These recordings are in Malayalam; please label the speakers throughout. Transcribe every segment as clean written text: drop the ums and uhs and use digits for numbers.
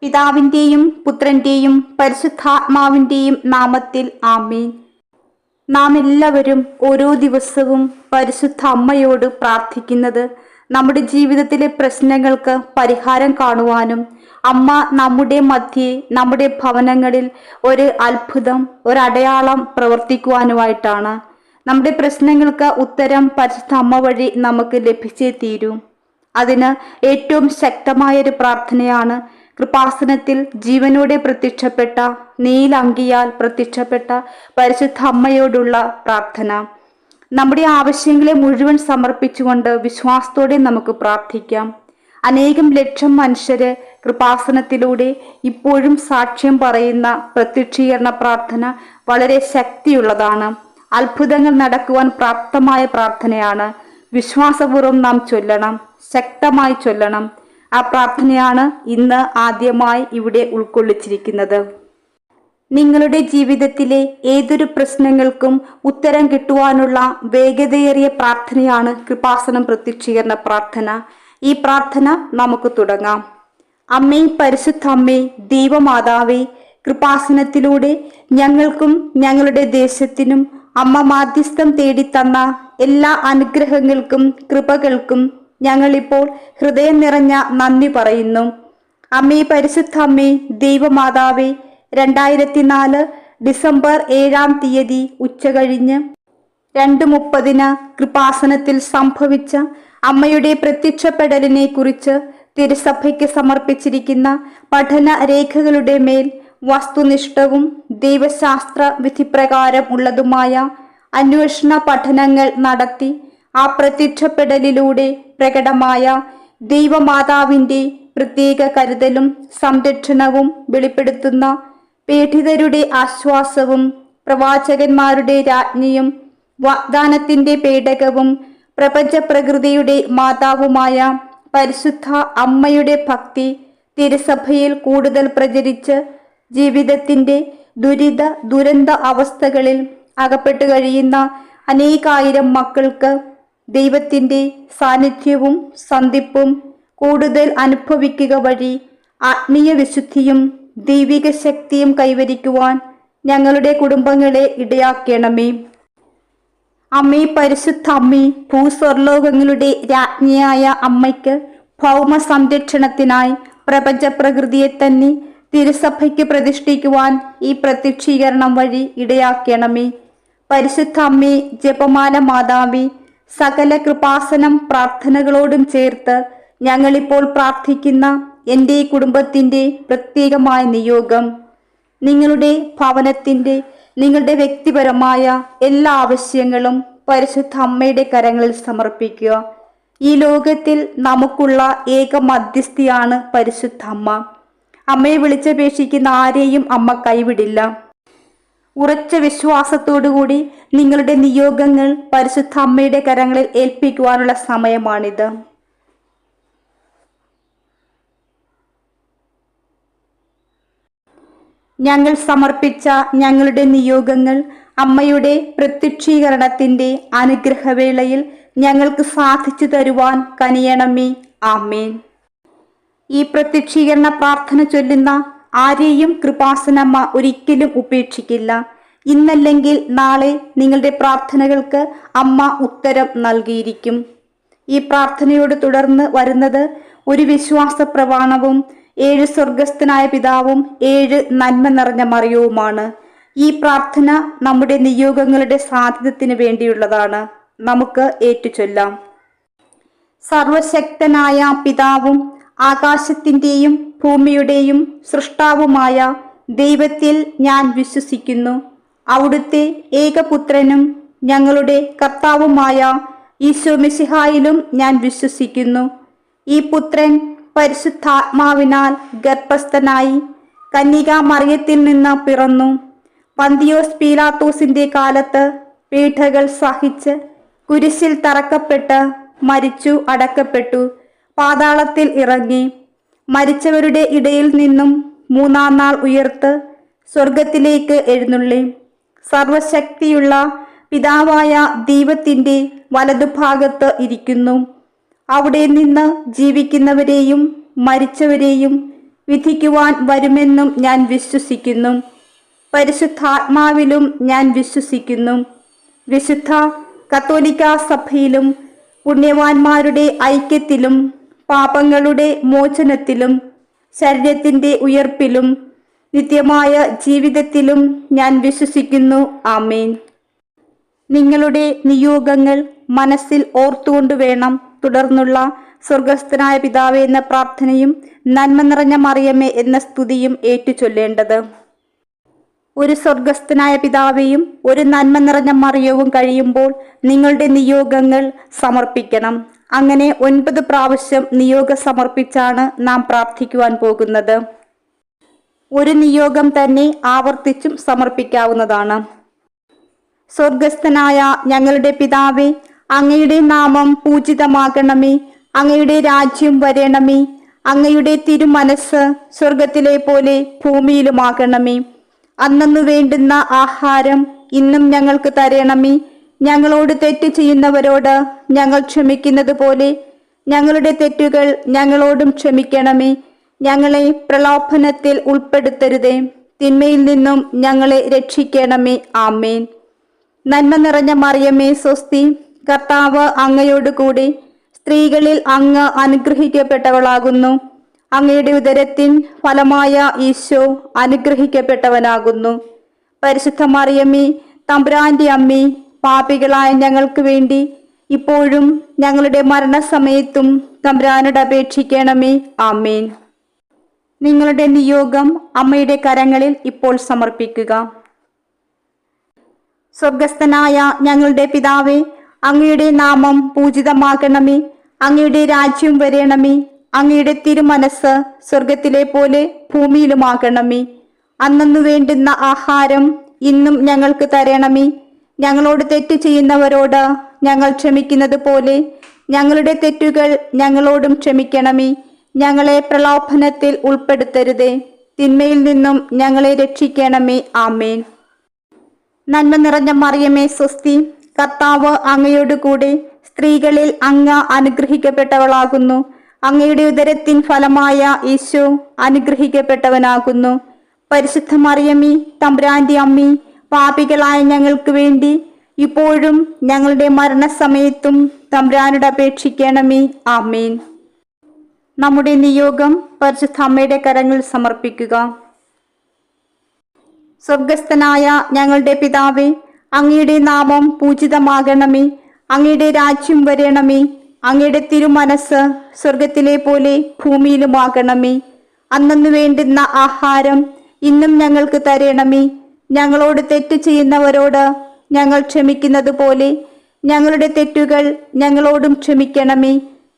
Speaker 1: പിതാവിൻ്റെയും പുത്രൻ്റെയും പരിശുദ്ധാത്മാവിൻ്റെയും നാമത്തിൽ ആമേൻ. നാം എല്ലാവരും ഓരോ ദിവസവും പരിശുദ്ധ അമ്മയോട് പ്രാർത്ഥിക്കുന്നത് നമ്മുടെ ജീവിതത്തിലെ പ്രശ്നങ്ങൾക്ക് പരിഹാരം കാണുവാനും അമ്മ നമ്മുടെ മധ്യേ നമ്മുടെ ഭവനങ്ങളിൽ ഒരു അത്ഭുതം, ഒരടയാളം പ്രവർത്തിക്കുവാനുമായിട്ടാണ്. നമ്മുടെ പ്രശ്നങ്ങൾക്ക് ഉത്തരം പരിശുദ്ധ അമ്മ വഴി നമുക്ക് ലഭിച്ചേ തീരൂ. അതിന് ഏറ്റവും ശക്തമായൊരു പ്രാർത്ഥനയാണ് കൃപാസനത്തിൽ ജീവനോടെ പ്രത്യക്ഷപ്പെട്ട, നീലങ്കിയാൽ പ്രത്യക്ഷപ്പെട്ട പരിശുദ്ധ അമ്മയോടുള്ള പ്രാർത്ഥന. നമ്മുടെ ആവശ്യങ്ങളെ മുഴുവൻ സമർപ്പിച്ചുകൊണ്ട് വിശ്വാസത്തോടെ നമുക്ക് പ്രാർത്ഥിക്കാം. അനേകം ലക്ഷം മനുഷ്യര് കൃപാസനത്തിലൂടെ ഇപ്പോഴും സാക്ഷ്യം പറയുന്ന പ്രത്യക്ഷീകരണ പ്രാർത്ഥന വളരെ ശക്തിയുള്ളതാണ്. അത്ഭുതങ്ങൾ നടക്കുവാൻ പ്രാപ്തമായ പ്രാർത്ഥനയാണ്. വിശ്വാസപൂർവ്വം നാം ചൊല്ലണം, ശക്തമായി ചൊല്ലണം. ആ പ്രാർത്ഥനയാണ് ഇന്ന് ആദ്യമായി ഇവിടെ ഉൾക്കൊള്ളിച്ചിരിക്കുന്നത്. നിങ്ങളുടെ ജീവിതത്തിലെ ഏതൊരു പ്രശ്നങ്ങൾക്കും ഉത്തരം കിട്ടുവാനുള്ള വേഗതയേറിയ പ്രാർത്ഥനയാണ് കൃപാസനം പ്രത്യക്ഷീകരണ പ്രാർത്ഥന. ഈ പ്രാർത്ഥന നമുക്ക് തുടങ്ങാം. അമ്മേ, പരിശുദ്ധ അമ്മേ, ദൈവമാതാവേ, കൃപാസനത്തിലൂടെ ഞങ്ങൾക്കും ഞങ്ങളുടെ ദേശത്തിനും അമ്മ മാധ്യസ്ഥം തേടിത്തന്ന എല്ലാ അനുഗ്രഹങ്ങൾക്കും കൃപകൾക്കും ഞങ്ങളിപ്പോൾ ഹൃദയം നിറഞ്ഞ നന്ദി പറയുന്നു. അമ്മേ, പരിശുദ്ധ അമ്മേ, ദൈവമാതാവേ, 2004 ഡിസംബർ 7 ഉച്ചകഴിഞ്ഞ് 2:30 കൃപാസനത്തിൽ സംഭവിച്ച അമ്മയുടെ പ്രത്യക്ഷപ്പെടലിനെ കുറിച്ച് തിരുസഭയ്ക്ക് സമർപ്പിച്ചിരിക്കുന്ന പഠന രേഖകളുടെ മേൽ വസ്തുനിഷ്ഠവും ദൈവശാസ്ത്ര വിധിപ്രകാരം ഉള്ളതുമായ അന്വേഷണ പഠനങ്ങൾ നടത്തി ആ പ്രത്യക്ഷപ്പെടലിലൂടെ പ്രകടമായ ദൈവമാതാവിൻ്റെ പ്രത്യേക കരുതലും സംരക്ഷണവും വെളിപ്പെടുത്തുന്ന പീഡിതരുടെ ആശ്വാസവും പ്രവാചകന്മാരുടെ രാജ്ഞിയും വാഗ്ദാനത്തിൻ്റെ പേടകവും പ്രപഞ്ച പ്രകൃതിയുടെ മാതാവുമായ പരിശുദ്ധ അമ്മയുടെ ഭക്തി തിരുസഭയിൽ കൂടുതൽ പ്രചരിച്ച് ജീവിതത്തിൻ്റെ ദുരന്ത അവസ്ഥകളിൽ അകപ്പെട്ടു കഴിയുന്ന അനേകായിരം മക്കൾക്ക് ദൈവത്തിൻ്റെ സാന്നിധ്യവും സന്ധിപ്പും കൂടുതൽ അനുഭവിക്കുക വഴി ആത്മീയ വിശുദ്ധിയും ദൈവിക ശക്തിയും കൈവരിക്കുവാൻ ഞങ്ങളുടെ കുടുംബങ്ങളെ ഇടയാക്കണമേ. അമ്മേ, പരിശുദ്ധ അമ്മേ, ഭൂസ്വർലോകങ്ങളുടെ രാജ്ഞിയായ അമ്മയ്ക്ക് ഭൗമ സംരക്ഷണത്തിനായി പ്രപഞ്ച പ്രകൃതിയെ തന്നെ തിരുസഭയ്ക്ക് പ്രതിഷ്ഠിക്കുവാൻ ഈ പ്രത്യക്ഷീകരണം വഴി ഇടയാക്കണമേ. പരിശുദ്ധ അമ്മേ, ജപമാല മാതാവേ, സകല കൃപാസനം പ്രാർത്ഥനകളോടും ചേർത്ത് ഞങ്ങളിപ്പോൾ പ്രാർത്ഥിക്കുന്ന എൻ്റെ കുടുംബത്തിൻ്റെ പ്രത്യേകമായ നിയോഗം, നിങ്ങളുടെ ഭവനത്തിൻ്റെ, നിങ്ങളുടെ വ്യക്തിപരമായ എല്ലാ ആവശ്യങ്ങളും പരിശുദ്ധ അമ്മയുടെ കരങ്ങളിൽ സമർപ്പിക്കുക. ഈ ലോകത്തിൽ നമുക്കുള്ള ഏക മധ്യസ്ഥയാണ് പരിശുദ്ധ അമ്മ. അമ്മയെ വിളിച്ചപേക്ഷിക്കുന്ന ആരെയും അമ്മ കൈവിടില്ല. ഉറച്ച വിശ്വാസത്തോടുകൂടി നിങ്ങളുടെ നിയോഗങ്ങൾ പരിശുദ്ധ അമ്മയുടെ കരങ്ങളിൽ ഏൽപ്പിക്കുവാനുള്ള സമയമാണിത്. ഞങ്ങൾ സമർപ്പിച്ച ഞങ്ങളുടെ നിയോഗങ്ങൾ അമ്മയുടെ പ്രത്യക്ഷീകരണത്തിൻ്റെ അനുഗ്രഹവേളയിൽ ഞങ്ങൾക്ക് സാധിച്ചു തരുവാൻ കനിയണമേ. ആമേൻ. ഈ പ്രത്യക്ഷീകരണ പ്രാർത്ഥന ചൊല്ലുന്ന ആരെയും കൃപാസനമ്മ ഒരിക്കലും ഉപേക്ഷിക്കില്ല. ഇന്നല്ലെങ്കിൽ നാളെ നിങ്ങളുടെ പ്രാർത്ഥനകൾക്ക് അമ്മ ഉത്തരം നൽകിയിരിക്കും. ഈ പ്രാർത്ഥനയോട് തുടർന്ന് വരുന്നത് ഒരു വിശ്വാസ പ്രമാണവും 7 സ്വർഗസ്ഥനായ പിതാവും 7 നന്മ നിറഞ്ഞ മറിയവുമാണ്. ഈ പ്രാർത്ഥന നമ്മുടെ നിയോഗങ്ങളുടെ സാധ്യതത്തിന് വേണ്ടിയുള്ളതാണ്. നമുക്ക് ഏറ്റുചൊല്ലാം. സർവശക്തനായ പിതാവും ആകാശത്തിൻ്റെയും ഭൂമിയുടെയും സൃഷ്ടാവുമായ ദൈവത്തിൽ ഞാൻ വിശ്വസിക്കുന്നു. അവിടുത്തെ ഏകപുത്രനും ഞങ്ങളുടെ കർത്താവുമായ ഈശോ മിശിഹായിലും ഞാൻ വിശ്വസിക്കുന്നു. ഈ പുത്രൻ പരിശുദ്ധാത്മാവിനാൽ ഗർഭസ്ഥനായി കന്യകാ മറിയത്തിൽ നിന്ന് പിറന്നു. പന്തിയോസ് പീലാത്തോസിന്റെ കാലത്ത് പീഡകൾ സഹിച്ച് കുരിശിൽ തറക്കപ്പെട്ട് മരിച്ചു, അടക്കപ്പെട്ടു, പാതാളത്തിൽ ഇറങ്ങി, മരിച്ചവരുടെ ഇടയിൽ നിന്നും 3-ാം നാൾ ഉയർത്ത് സ്വർഗത്തിലേക്ക് എഴുന്നള്ളി, സർവശക്തിയുള്ള പിതാവായ ദൈവത്തിൻ്റെ വലതുഭാഗത്ത് ഇരിക്കുന്നു. അവിടെ നിന്ന് ജീവിക്കുന്നവരെയും മരിച്ചവരെയും വിധിക്കുവാൻ വരുമെന്നും ഞാൻ വിശ്വസിക്കുന്നു. പരിശുദ്ധാത്മാവിലും ഞാൻ വിശ്വസിക്കുന്നു. വിശുദ്ധ കത്തോലിക്കാ സഭയിലും പുണ്യവാന്മാരുടെ ഐക്യത്തിലും പാപങ്ങളുടെ മോചനത്തിലും ശരീരത്തിൻ്റെ ഉയർപ്പിലും നിത്യമായ ജീവിതത്തിലും ഞാൻ വിശ്വസിക്കുന്നു. ആമേൻ. നിങ്ങളുടെ നിയോഗങ്ങൾ മനസ്സിൽ ഓർത്തുകൊണ്ടു വേണം തുടർന്നുള്ള സ്വർഗസ്ഥനായ പിതാവേ എന്ന പ്രാർത്ഥനയും നന്മ നിറഞ്ഞ മറിയമേ എന്ന സ്തുതിയും ഏറ്റുചൊല്ലേണ്ടത്. ഒരു സ്വർഗസ്ഥനായ പിതാവേയും ഒരു നന്മ നിറഞ്ഞ മറിയവും കഴിയുമ്പോൾ നിങ്ങളുടെ നിയോഗങ്ങൾ സമർപ്പിക്കണം. അങ്ങനെ 9 പ്രാവശ്യം നിയോഗം സമർപ്പിച്ചാണ് നാം പ്രാർത്ഥിക്കുവാൻ പോകുന്നത്. ഒരു നിയോഗം തന്നെ ആവർത്തിച്ചും സമർപ്പിക്കാവുന്നതാണ്. സ്വർഗസ്ഥനായ ഞങ്ങളുടെ പിതാവേ, അങ്ങയുടെ നാമം പൂജിതമാകണമേ. അങ്ങയുടെ രാജ്യം വരണമേ. അങ്ങയുടെ തിരുമനസ് സ്വർഗത്തിലെ പോലെ ഭൂമിയിലുമാകണമേ. അന്നന്നു വേണ്ടുന്ന ആഹാരം ഇന്നും ഞങ്ങൾക്ക് തരണമേ. ഞങ്ങളോട് തെറ്റ് ചെയ്യുന്നവരോട് ഞങ്ങൾ ക്ഷമിക്കുന്നത് പോലെ ഞങ്ങളുടെ തെറ്റുകൾ ഞങ്ങളോടും ക്ഷമിക്കണമേ. ഞങ്ങളെ പ്രലോഭനത്തിൽ ഉൾപ്പെടുത്തരുതേ. തിന്മയിൽ നിന്നും ഞങ്ങളെ രക്ഷിക്കണമേ. ആമേൻ. നന്മ നിറഞ്ഞ മറിയമേ സ്വസ്തി, കർത്താവ് അങ്ങയോട് കൂടി സ്ത്രീകളിൽ അങ്ങ് അനുഗ്രഹിക്കപ്പെട്ടവളാകുന്നു. അങ്ങയുടെ ഉദരത്തിൻ ഫലമായ ഈശോ അനുഗ്രഹിക്കപ്പെട്ടവനാകുന്നു. പരിശുദ്ധ മറിയമേ, തമ്പുരാന്റെ അമ്മേ, പാപികളായ ഞങ്ങൾക്ക് വേണ്ടി ഇപ്പോഴും ഞങ്ങളുടെ മരണസമയത്തും തമ്പുരാനോട് അപേക്ഷിക്കണമേ. ആമേൻ. നിങ്ങളുടെ നിയോഗം അമ്മയുടെ കരങ്ങളിൽ ഇപ്പോൾ സമർപ്പിക്കുക. സ്വർഗസ്ഥനായ ഞങ്ങളുടെ പിതാവേ, അങ്ങയുടെ നാമം പൂജിതമാകണമേ. അങ്ങയുടെ രാജ്യം വരണമേ. അങ്ങയുടെ തിരുമനസ് സ്വർഗത്തിലെ പോലെ ഭൂമിയിലുമാകണമേ. അന്നന്നു വേണ്ടുന്ന ആഹാരം ഇന്നും ഞങ്ങൾക്ക് തരണമേ. ഞങ്ങളോട് തെറ്റ് ചെയ്യുന്നവരോട് ഞങ്ങൾ ക്ഷമിക്കുന്നത് പോലെ ഞങ്ങളുടെ തെറ്റുകൾ ഞങ്ങളോടും ക്ഷമിക്കണമേ. ഞങ്ങളെ പ്രലോഭനത്തിൽ ഉൾപ്പെടുത്തരുതേ. തിന്മയിൽ നിന്നും ഞങ്ങളെ രക്ഷിക്കണമേ. ആമേൻ. നന്മ നിറഞ്ഞ മറിയമേ സ്വസ്തി, കർത്താവ് അങ്ങയോട് കൂടെ സ്ത്രീകളിൽ അങ്ങ് അനുഗ്രഹിക്കപ്പെട്ടവളാകുന്നു. അങ്ങയുടെ ഉദരത്തിൻ ഫലമായ ഈശോ അനുഗ്രഹിക്കപ്പെട്ടവനാകുന്നു. പരിശുദ്ധ മറിയമേ, തമ്പുരാന്റെ അമ്മേ, പാപികളായ ഞങ്ങൾക്ക് വേണ്ടി ഇപ്പോഴും ഞങ്ങളുടെ മരണസമയത്തും തമ്പുരാനോട് അപേക്ഷിക്കണമേ. ആമേൻ. നമ്മുടെ നിയോഗം പരിശുദ്ധ അമ്മയുടെ കരങ്ങളിൽ സമർപ്പിക്കുക. സ്വർഗസ്ഥനായ ഞങ്ങളുടെ പിതാവേ, അങ്ങയുടെ നാമം പൂജിതമാകണമേ. അങ്ങയുടെ രാജ്യം വരണമേ. അങ്ങയുടെ തിരുമനസ് സ്വർഗത്തിലെ പോലെ ഭൂമിയിലുമാകണമേ. അന്നന്നു വേണ്ടുന്ന ആഹാരം ഇന്നും ഞങ്ങൾക്ക് തരണമേ. ഞങ്ങളോട് തെറ്റ് ചെയ്യുന്നവരോട് ഞങ്ങൾ ക്ഷമിക്കുന്നത് പോലെ ഞങ്ങളുടെ തെറ്റുകൾ ഞങ്ങളോടും ക്ഷമിക്കണമേ.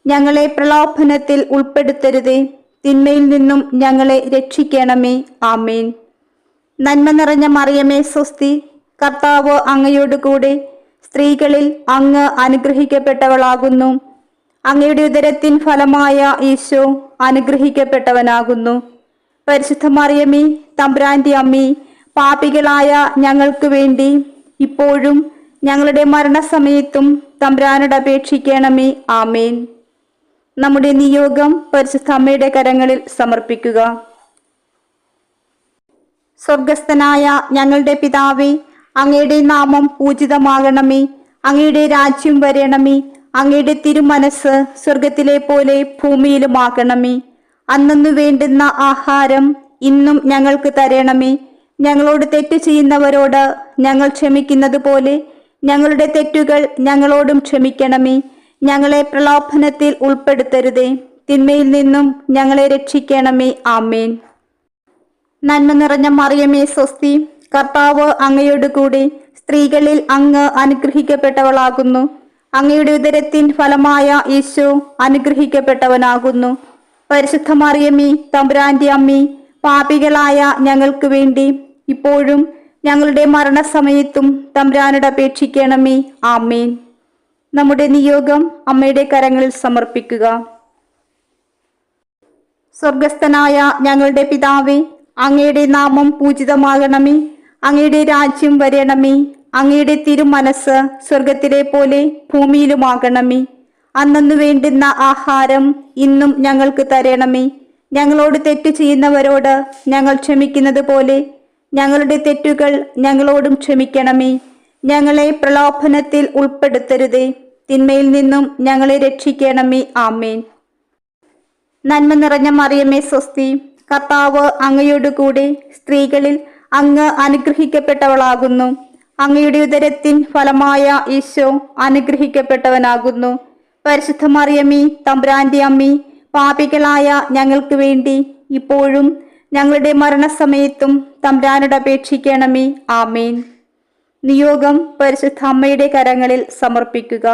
Speaker 1: ഞങ്ങളെ പ്രലോഭനത്തിൽ ഉൾപ്പെടുത്തരുതേ. തിന്മയിൽ നിന്നും ഞങ്ങളെ രക്ഷിക്കണമേ. ആമേൻ. നന്മ നിറഞ്ഞ മറിയമേ സ്വസ്തി, കർത്താവ് അങ്ങയോട് കൂടെ സ്ത്രീകളിൽ അങ്ങ് അനുഗ്രഹിക്കപ്പെട്ടവളാകുന്നു. അങ്ങയുടെ ഉദരത്തിൻ ഫലമായ ഈശോ അനുഗ്രഹിക്കപ്പെട്ടവനാകുന്നു. പരിശുദ്ധ മറിയമേ, തമ്പുരാന്റെ അമ്മേ, പാപികളായ ഞങ്ങൾക്ക് വേണ്ടി ഇപ്പോഴും ഞങ്ങളുടെ മരണസമയത്തും തമ്പുരാനോട് അപേക്ഷിക്കണമേ. ആമേൻ. നമ്മുടെ നിയോഗം പരിശുദ്ധ അമ്മയുടെ കരങ്ങളിൽ സമർപ്പിക്കുക. സ്വർഗസ്ഥനായ ഞങ്ങളുടെ പിതാവേ, അങ്ങയുടെ നാമം പൂജിതമാകണമേ. അങ്ങയുടെ രാജ്യം വരണമേ. അങ്ങയുടെ തിരുമനസ് സ്വർഗത്തിലെ പോലെ ഭൂമിയിലുമാകണമേ. അന്നന്നു വേണ്ടുന്ന ആഹാരം ഇന്നും ഞങ്ങൾക്ക് തരണമേ. ഞങ്ങളോട് തെറ്റ് ചെയ്യുന്നവരോട് ഞങ്ങൾ ക്ഷമിക്കുന്നത് പോലെ ഞങ്ങളുടെ തെറ്റുകൾ ഞങ്ങളോടും ക്ഷമിക്കണമേ. ഞങ്ങളെ പ്രലോഭനത്തിൽ ഉൾപ്പെടുത്തരുതേ. തിന്മയിൽ നിന്നും ഞങ്ങളെ രക്ഷിക്കണമേ. ആമേൻ. നന്മ നിറഞ്ഞ മറിയമേ സ്വസ്തി, കർത്താവ് അങ്ങയോട് കൂടെ സ്ത്രീകളിൽ അങ്ങ് അനുഗ്രഹിക്കപ്പെട്ടവളാകുന്നു. അങ്ങയുടെ ഉദരത്തിൻ ഫലമായ ഈശോ അനുഗ്രഹിക്കപ്പെട്ടവനാകുന്നു. പരിശുദ്ധ മറിയമേ, തമ്പുരാന്റെ അമ്മേ, പാപികളായ ഞങ്ങൾക്ക് വേണ്ടി ഇപ്പോഴും ഞങ്ങളുടെ മരണസമയത്തും തമ്പുരാനോട് അപേക്ഷിക്കണമേ. ആമേൻ. നമ്മുടെ നിയോഗം അമ്മയുടെ കരങ്ങളിൽ സമർപ്പിക്കുക. സ്വർഗസ്ഥനായ ഞങ്ങളുടെ പിതാവേ, അങ്ങയുടെ നാമം പൂജിതമാകണമേ. അങ്ങയുടെ രാജ്യം വരണമേ. അങ്ങയുടെ തിരുമനസ് സ്വർഗത്തിലെ പോലെ ഭൂമിയിലുമാകണമേ. അന്നന്നു വേണ്ടുന്ന ആഹാരം ഇന്നും ഞങ്ങൾക്ക് തരണമേ. ഞങ്ങളോട് തെറ്റ് ചെയ്യുന്നവരോട് ഞങ്ങൾ ക്ഷമിക്കുന്നത് പോലെ ഞങ്ങളുടെ തെറ്റുകൾ ഞങ്ങളോടും ക്ഷമിക്കണമേ. ഞങ്ങളെ പ്രലോഭനത്തിൽ ഉൾപ്പെടുത്തരുതേ, തിന്മയിൽ നിന്നും ഞങ്ങളെ രക്ഷിക്കണമേ. ആമേൻ. നന്മ നിറഞ്ഞ മറിയമേ സ്വസ്തി, കർത്താവ് അങ്ങയോട് കൂടെ സ്ത്രീകളിൽ അങ്ങ് അനുഗ്രഹിക്കപ്പെട്ടവളാകുന്നു. അങ്ങയുടെ ഉദരത്തിൻ ഫലമായ ഈശോ അനുഗ്രഹിക്കപ്പെട്ടവനാകുന്നു. പരിശുദ്ധ മറിയമേ, തമ്പുരാന്റെ അമ്മേ, പാപികളായ ഞങ്ങൾക്ക് വേണ്ടി ഇപ്പോഴും ഞങ്ങളുടെ മരണസമയത്തും തമ്പുരാനോട് അപേക്ഷിക്കണമേ. ആമേൻ. നിയോഗം പരിശുദ്ധ അമ്മയുടെ കരങ്ങളിൽ സമർപ്പിക്കുക.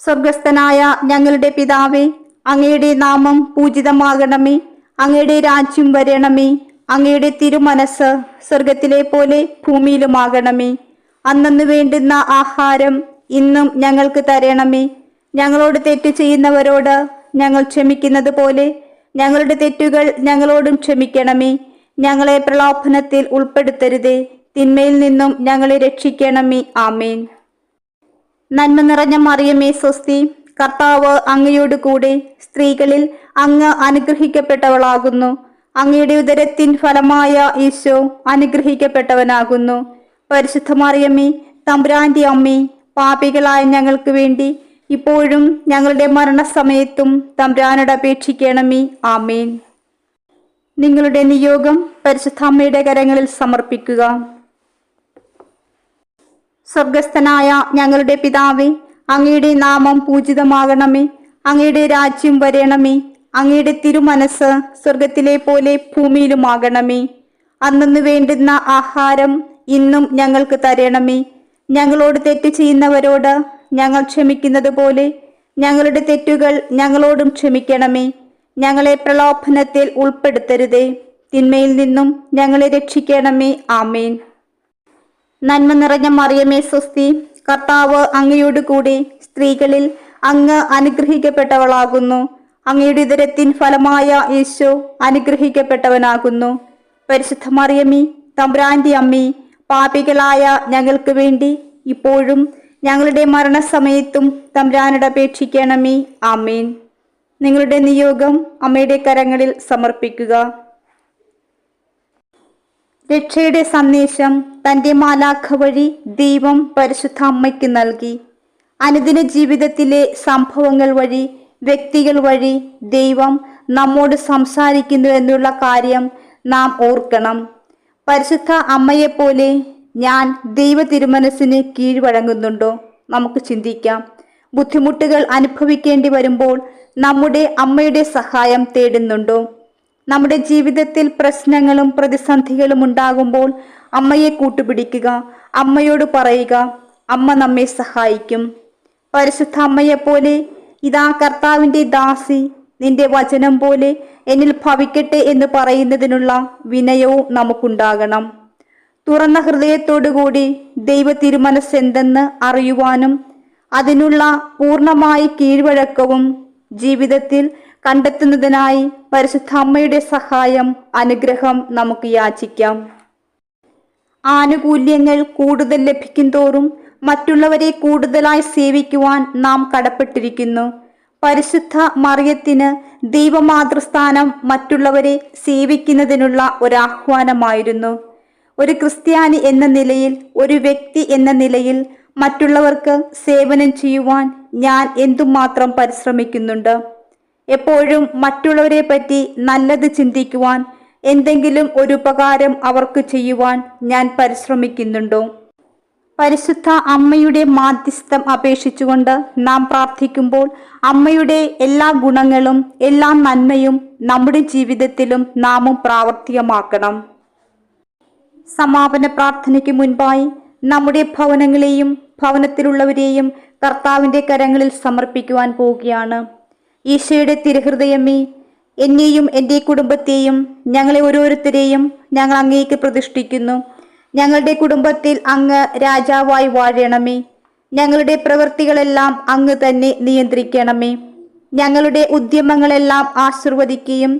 Speaker 1: സ്വർഗസ്ഥനായ ഞങ്ങളുടെ പിതാവേ, അങ്ങയുടെ നാമം പൂജിതമാകണമേ. അങ്ങയുടെ രാജ്യം വരണമേ. അങ്ങയുടെ തിരുമനസ് സ്വർഗത്തിലെ പോലെ ഭൂമിയിലുമാകണമേ. അന്നന്ന് വേണ്ടുന്ന ആഹാരം ഇന്നും ഞങ്ങൾക്ക് തരണമേ. ഞങ്ങളോട് തെറ്റ് ചെയ്യുന്നവരോട് ഞങ്ങൾ ക്ഷമിക്കുന്നത് പോലെ ഞങ്ങളുടെ തെറ്റുകൾ ഞങ്ങളോടും ക്ഷമിക്കണമേ. ഞങ്ങളെ പ്രലോഭനത്തിൽ ഉൾപ്പെടുത്തരുതേ, തിന്മയിൽ നിന്നും ഞങ്ങളെ രക്ഷിക്കണമേ. ആമേൻ. നന്മ നിറഞ്ഞ മറിയമേ സ്വസ്തി, കർത്താവ് അങ്ങയോട് കൂടെ സ്ത്രീകളിൽ അങ്ങ് അനുഗ്രഹിക്കപ്പെട്ടവളാകുന്നു. അങ്ങയുടെ ഉദരത്തിൻ ഫലമായ ഈശോ അനുഗ്രഹിക്കപ്പെട്ടവനാകുന്നു. പരിശുദ്ധ മറിയമേ, തമ്പുരാന്റെ അമ്മേ, പാപികളായ ഞങ്ങൾക്ക് വേണ്ടി ഇപ്പോഴും ഞങ്ങളുടെ മരണസമയത്തും തമ്പുരാനോട് അപേക്ഷിക്കണമേ. ആമേൻ. നിങ്ങളുടെ നിയോഗം പരിശുദ്ധ അമ്മയുടെ കരങ്ങളിൽ സമർപ്പിക്കുക. സ്വർഗസ്ഥനായ ഞങ്ങളുടെ പിതാവേ, അങ്ങയുടെ നാമം പൂജിതമാകണമേ. അങ്ങയുടെ രാജ്യം വരണമേ. അങ്ങയുടെ തിരുമനസ് സ്വർഗത്തിലെ പോലെ ഭൂമിയിലുമാകണമേ. അന്നന്ന് വേണ്ടുന്ന ആഹാരം ഇന്നും ഞങ്ങൾക്ക് തരണമേ. ഞങ്ങളോട് തെറ്റ് ചെയ്യുന്നവരോട് ഞങ്ങൾ ക്ഷമിക്കുന്നത് പോലെ ഞങ്ങളുടെ തെറ്റുകൾ ഞങ്ങളോടും ക്ഷമിക്കണമേ. ഞങ്ങളെ പ്രലോഭനത്തിൽ ഉൾപ്പെടുത്തരുതേ, തിന്മയിൽ നിന്നും ഞങ്ങളെ രക്ഷിക്കണമേ. ആമേൻ. നന്മ നിറഞ്ഞ മറിയമേ സ്വസ്തി, കർത്താവ് അങ്ങയോട് കൂടെ സ്ത്രീകളിൽ അങ്ങ് അനുഗ്രഹിക്കപ്പെട്ടവളാകുന്നു. അങ്ങയുടെ ഉദരത്തിൻ ഫലമായ ഈശോ അനുഗ്രഹിക്കപ്പെട്ടവനാകുന്നു. പരിശുദ്ധ മറിയമേ, തമ്പുരാന്റെ അമ്മേ, പാപികളായ ഞങ്ങൾക്ക് വേണ്ടി ഇപ്പോഴും ഞങ്ങളുടെ മരണസമയത്തും തമ്പുരാനോട് അപേക്ഷിക്കണമേ. ആമേൻ. നിങ്ങളുടെ നിയോഗം അമ്മയുടെ കരങ്ങളിൽ സമർപ്പിക്കുക. രക്ഷയുടെ സന്ദേശം തൻ്റെ മാലാഖ വഴി ദൈവം പരിശുദ്ധ അമ്മയ്ക്ക് നൽകി. അനുദിന ജീവിതത്തിലെ സംഭവങ്ങൾ വഴി, വ്യക്തികൾ വഴി ദൈവം നമ്മോട് സംസാരിക്കുന്നു എന്നുള്ള കാര്യം നാം ഓർക്കണം. പരിശുദ്ധ അമ്മയെപ്പോലെ ഞാൻ ദൈവ തിരുമനസ്സിന് കീഴ്വഴങ്ങുന്നുണ്ടോ? നമുക്ക് ചിന്തിക്കാം. ബുദ്ധിമുട്ടുകൾ അനുഭവിക്കേണ്ടി വരുമ്പോൾ നമ്മുടെ അമ്മയുടെ സഹായം തേടുന്നുണ്ടോ? നമ്മുടെ ജീവിതത്തിൽ പ്രശ്നങ്ങളും പ്രതിസന്ധികളും ഉണ്ടാകുമ്പോൾ അമ്മയെ കൂട്ടുപിടിക്കുക. അമ്മയോട് പറയുക, അമ്മ നമ്മെ സഹായിക്കും. പരിശുദ്ധ അമ്മയെപ്പോലെ ഇതാ കർത്താവിൻ്റെ ദാസി, നിന്റെ വചനം പോലെ എന്നിൽ ഭവിക്കട്ടെ എന്ന് പറയുന്നതിനുള്ള വിനയവും നമുക്കുണ്ടാകണം. തുറന്ന ഹൃദയത്തോടുകൂടി ദൈവ തിരുമനസ്സെന്തെന്ന് അറിയുവാനും അതിനുള്ള പൂർണ്ണമായി കീഴ്വഴക്കവും ജീവിതത്തിൽ കണ്ടെത്തുന്നതിനായി പരിശുദ്ധ അമ്മയുടെ സഹായം, അനുഗ്രഹം നമുക്ക് യാചിക്കാം. ആനുകൂല്യങ്ങൾ കൂടുതൽ ലഭിക്കും തോറും മറ്റുള്ളവരെ കൂടുതലായി സേവിക്കുവാൻ നാം കടപ്പെട്ടിരിക്കുന്നു. പരിശുദ്ധ മറിയത്തിന് ദൈവമാതൃസ്ഥാനം മറ്റുള്ളവരെ സേവിക്കുന്നതിനുള്ള ഒരാഹ്വാനമായിരുന്നു. ഒരു ക്രിസ്ത്യാനി എന്ന നിലയിൽ, ഒരു വ്യക്തി എന്ന നിലയിൽ മറ്റുള്ളവർക്ക് സേവനം ചെയ്യുവാൻ ഞാൻ എന്തുമാത്രം പരിശ്രമിക്കുന്നുണ്ട്. എപ്പോഴും മറ്റുള്ളവരെ പറ്റി നല്ലത് ചിന്തിക്കുവാൻ, എന്തെങ്കിലും ഒരു ഉപകാരം അവർക്ക് ചെയ്യുവാൻ ഞാൻ പരിശ്രമിക്കുന്നുണ്ടോ? പരിശുദ്ധ അമ്മയുടെ മാധ്യസ്ഥം അപേക്ഷിച്ചുകൊണ്ട് നാം പ്രാർത്ഥിക്കുമ്പോൾ അമ്മയുടെ എല്ലാ ഗുണങ്ങളും എല്ലാ നന്മയും നമ്മുടെ ജീവിതത്തിലും നാമും പ്രാവർത്തികമാക്കണം. സമാപന പ്രാർത്ഥനയ്ക്ക് മുൻപായി നമ്മുടെ ഭവനങ്ങളെയും ഭവനത്തിലുള്ളവരെയും കർത്താവിൻ്റെ കരങ്ങളിൽ സമർപ്പിക്കുവാൻ പോവുകയാണ്. ഈശോയുടെ തിരുഹൃദയമേ, എന്നെയും എൻ്റെ കുടുംബത്തെയും ഞങ്ങളെ ഓരോരുത്തരെയും ഞങ്ങൾ അങ്ങേക്ക് പ്രതിഷ്ഠിക്കുന്നു. ഞങ്ങളുടെ കുടുംബത്തിൽ അങ്ങ് രാജാവായി വാഴണമേ. ഞങ്ങളുടെ പ്രവൃത്തികളെല്ലാം അങ്ങ് തന്നെ നിയന്ത്രിക്കണമേ. ഞങ്ങളുടെ ഉദ്യമങ്ങളെല്ലാം ആശീർവദിക്കുകയും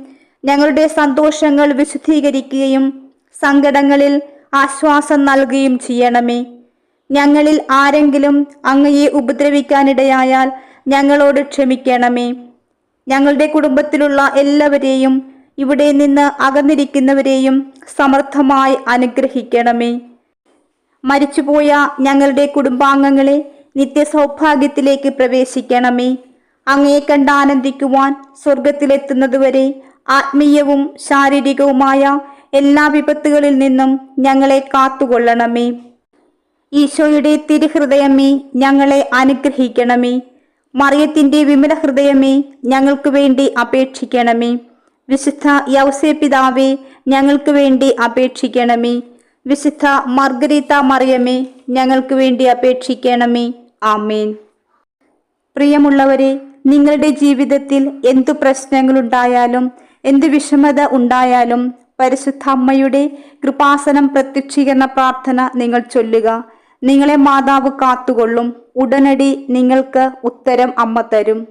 Speaker 1: ഞങ്ങളുടെ സന്തോഷങ്ങൾ വിശുദ്ധീകരിക്കുകയും സങ്കടങ്ങളിൽ ആശ്വാസം നൽകുകയും ചെയ്യണമേ. ഞങ്ങളിൽ ആരെങ്കിലും അങ്ങയെ ഉപദ്രവിക്കാനിടയായാൽ ഞങ്ങളോട് ക്ഷമിക്കണമേ. ഞങ്ങളുടെ കുടുംബത്തിലുള്ള എല്ലാവരെയും ഇവിടെ നിന്ന് അകന്നിരിക്കുന്നവരെയും സമർത്ഥമായി അനുഗ്രഹിക്കണമേ. മരിച്ചുപോയ ഞങ്ങളുടെ കുടുംബാംഗങ്ങളെ നിത്യസൗഭാഗ്യത്തിലേക്ക് പ്രവേശിക്കണമേ. അങ്ങയെ കണ്ട് ആനന്ദിക്കുവാൻ സ്വർഗത്തിലെത്തുന്നതുവരെ ആത്മീയവും ശാരീരികവുമായ എല്ലാ വിപത്തുകളിൽ നിന്നും ഞങ്ങളെ കാത്തുകൊള്ളണമേ. ഈശോയുടെ തിരുഹൃദയമേ, ഞങ്ങളെ അനുഗ്രഹിക്കണമേ. മറിയത്തിന്റെ വിമല ഹൃദയമേ, ഞങ്ങൾക്ക് വേണ്ടി അപേക്ഷിക്കണമേ. വിശുദ്ധ യൗസേപ്പിതാവേ, ഞങ്ങൾക്ക് വേണ്ടി അപേക്ഷിക്കണമേ. വിശുദ്ധ മർഗരീത്ത മറിയമേ, ഞങ്ങൾക്ക് വേണ്ടി അപേക്ഷിക്കണമേ. ആമേൻ. പ്രിയമുള്ളവരെ, നിങ്ങളുടെ ജീവിതത്തിൽ എന്തു പ്രശ്നങ്ങളുണ്ടായാലും എന്തു വിഷമത ഉണ്ടായാലും പരിശുദ്ധ അമ്മയുടെ കൃപാസനം പ്രത്യക്ഷീകരണ പ്രാർത്ഥന നിങ്ങൾ ചൊല്ലുക. നിങ്ങളെ മാതാവ് കാത്തുകൊള്ളും. ഉടനടി നിങ്ങൾക്ക് ഉത്തരം അമ്മ തരും.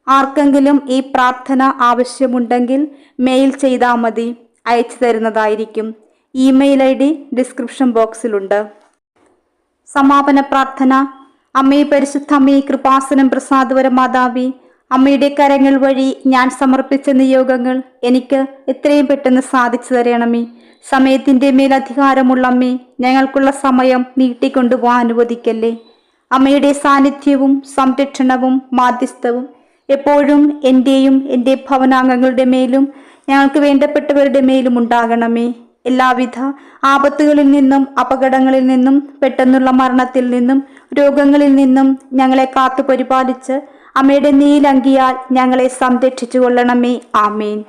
Speaker 1: ആർക്കെങ്കിലും ഈ പ്രാർത്ഥന ആവശ്യമുണ്ടെങ്കിൽ മെയിൽ ചെയ്താൽ മതി, അയച്ചു തരുന്നതായിരിക്കും. ഇമെയിൽ ID ഡിസ്ക്രിപ്ഷൻ ബോക്സിലുണ്ട്. സമാപന പ്രാർത്ഥന. അമ്മേ, പരിശുദ്ധ അമ്മേ, കൃപാസനം പ്രസാദവര മാതാവേ, അമ്മയുടെ കരങ്ങൾ വഴി ഞാൻ സമർപ്പിച്ച നിയോഗങ്ങൾ എനിക്ക് എത്രയും പെട്ടെന്ന് സാധിച്ചു തരണമേ. സമയത്തിൻ്റെ മേലധികാരമുള്ള അമ്മേ, ഞങ്ങൾക്കുള്ള സമയം നീട്ടിക്കൊണ്ടുപോകാൻ അനുവദിക്കല്ലേ. അമ്മയുടെ സാന്നിധ്യവും സംരക്ഷണവും മാധ്യസ്ഥവും എപ്പോഴും എൻ്റെയും എൻ്റെ ഭവനാംഗങ്ങളുടെ മേലും ഞങ്ങൾക്ക് വേണ്ടപ്പെട്ടവരുടെ മേലും ഉണ്ടാകണമേ. എല്ലാവിധ ആപത്തുകളിൽ നിന്നും അപകടങ്ങളിൽ നിന്നും പെട്ടെന്നുള്ള മരണത്തിൽ നിന്നും രോഗങ്ങളിൽ നിന്നും ഞങ്ങളെ കാത്തു പരിപാലിച്ച് അമ്മയുടെ നീലങ്കിയാൽ ഞങ്ങളെ സംരക്ഷിച്ചു കൊള്ളണമേ. ആമേൻ.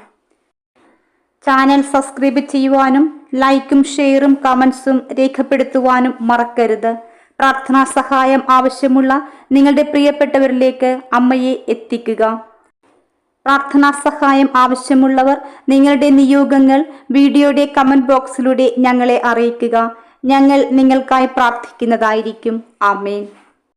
Speaker 1: ചാനൽ സബ്സ്ക്രൈബ് ചെയ്യുവാനും ലൈക്കും ഷെയറും കമൻസും രേഖപ്പെടുത്തുവാനും മറക്കരുത്. പ്രാർത്ഥനാ സഹായം ആവശ്യമുള്ള നിങ്ങളുടെ പ്രിയപ്പെട്ടവരിലേക്ക് അമ്മയെ എത്തിക്കുക. പ്രാർത്ഥനാ സഹായം ആവശ്യമുള്ളവർ നിങ്ങളുടെ നിയോഗങ്ങൾ വീഡിയോയുടെ കമന്റ് ബോക്സിലൂടെ ഞങ്ങളെ അറിയിക്കുക. ഞങ്ങൾ നിങ്ങൾക്കായി പ്രാർത്ഥിക്കുന്നതായിരിക്കും. ആമേൻ.